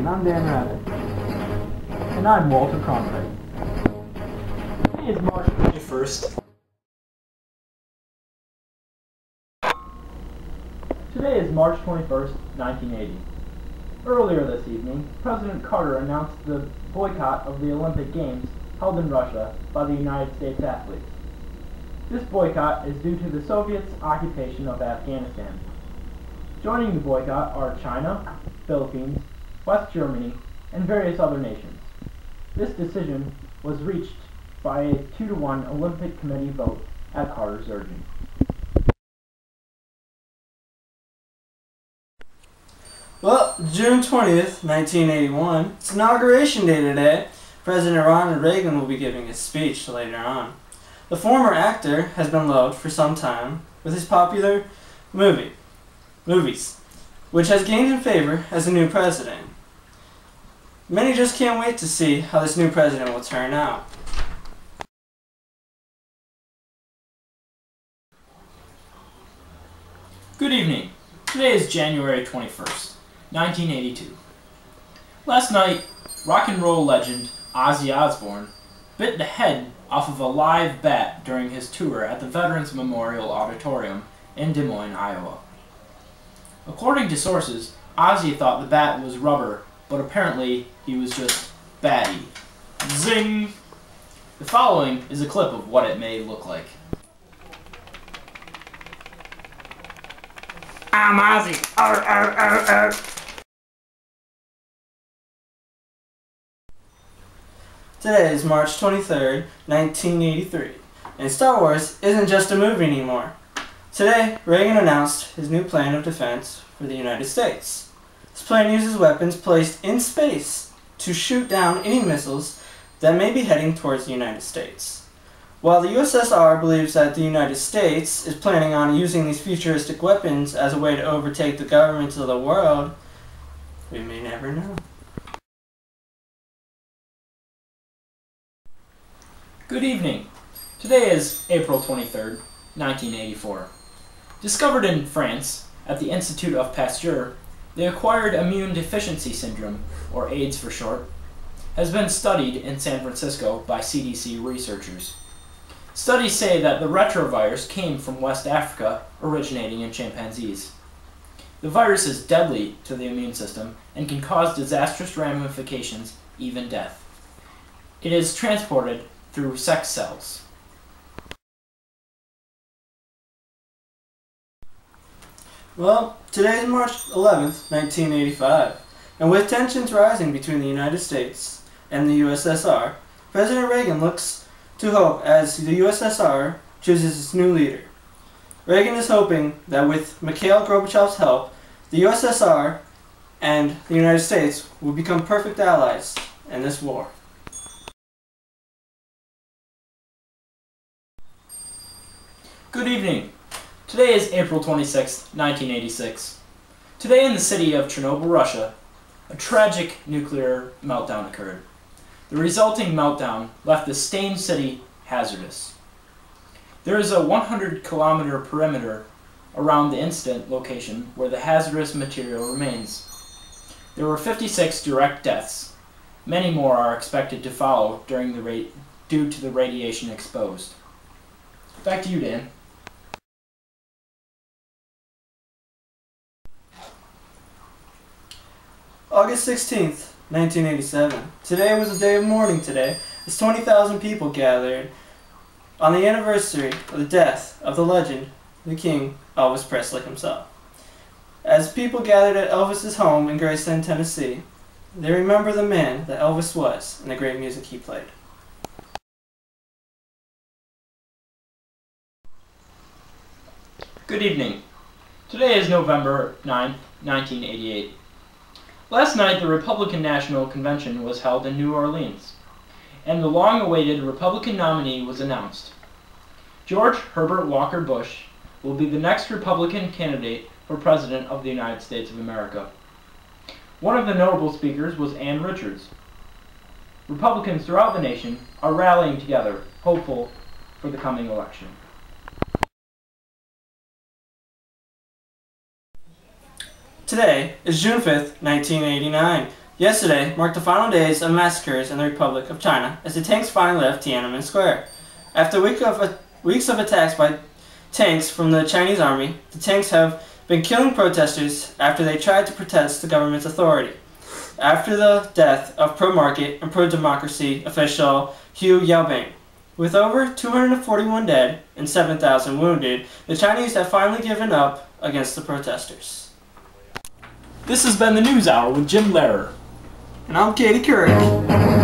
And I'm Dan Rabbit. And I'm Walter Conrad. Today is March 21st. Today is March 21st, 1980. Earlier this evening, President Carter announced the boycott of the Olympic Games held in Russia by the United States athletes. This boycott is due to the Soviets' occupation of Afghanistan. Joining the boycott are China, Philippines, West Germany, and various other nations. This decision was reached by a 2-to-1 Olympic Committee vote at Carter's urging. Well, June 20th, 1981, it's Inauguration Day today. President Ronald Reagan will be giving his speech later on. The former actor has been loved for some time with his popular movies, which has gained him favor as the new president. Many just can't wait to see how this new president will turn out. Good evening. Today is January 21st, 1982. Last night, rock and roll legend Ozzy Osbourne bit the head off of a live bat during his tour at the Veterans Memorial Auditorium in Des Moines, Iowa. According to sources, Ozzy thought the bat was rubber, but apparently he was just batty. Zing! The following is a clip of what it may look like. I'm Ozzy! Arr, arr, arr, arr. Today is March 23rd, 1983, and Star Wars isn't just a movie anymore. Today, Reagan announced his new plan of defense for the United States. This plan uses weapons placed in space to shoot down any missiles that may be heading towards the United States. While the USSR believes that the United States is planning on using these futuristic weapons as a way to overtake the governments of the world, we may never know. Good evening. Today is April 23rd, 1984. Discovered in France at the Institute of Pasteur, the Acquired Immune Deficiency Syndrome, or AIDS for short, has been studied in San Francisco by CDC researchers. Studies say that the retrovirus came from West Africa, originating in chimpanzees. The virus is deadly to the immune system and can cause disastrous ramifications, even death. It is transported through sex cells. Well, today is March 11th, 1985, and with tensions rising between the United States and the USSR, President Reagan looks to hope as the USSR chooses its new leader. Reagan is hoping that with Mikhail Gorbachev's help, the USSR and the United States will become perfect allies in this war. Good evening. Today is April 26, 1986. Today in the city of Chernobyl, Russia, a tragic nuclear meltdown occurred. The resulting meltdown left the stained city hazardous. There is a 100-kilometer perimeter around the incident location where the hazardous material remains. There were 56 direct deaths. Many more are expected to follow due to the radiation exposed. Back to you, Dan. August 16th, 1987. Today was a day of mourning today, as 20,000 people gathered on the anniversary of the death of the legend, the King, Elvis Presley himself. As people gathered at Elvis's home in Graceland, Tennessee, they remember the man that Elvis was and the great music he played. Good evening. Today is November 9, 1988. Last night, the Republican National Convention was held in New Orleans, and the long-awaited Republican nominee was announced. George Herbert Walker Bush will be the next Republican candidate for President of the United States of America. One of the notable speakers was Ann Richards. Republicans throughout the nation are rallying together, hopeful for the coming election. Today is June 5th, 1989. Yesterday marked the final days of massacres in the Republic of China as the tanks finally left Tiananmen Square. After weeks of attacks by tanks from the Chinese army, the tanks have been killing protesters after they tried to protest the government's authority. After the death of pro-market and pro-democracy official Hu Yaobing. With over 241 dead and 7,000 wounded, the Chinese have finally given up against the protesters. This has been the News Hour with Jim Lehrer. And I'm Katie Curry.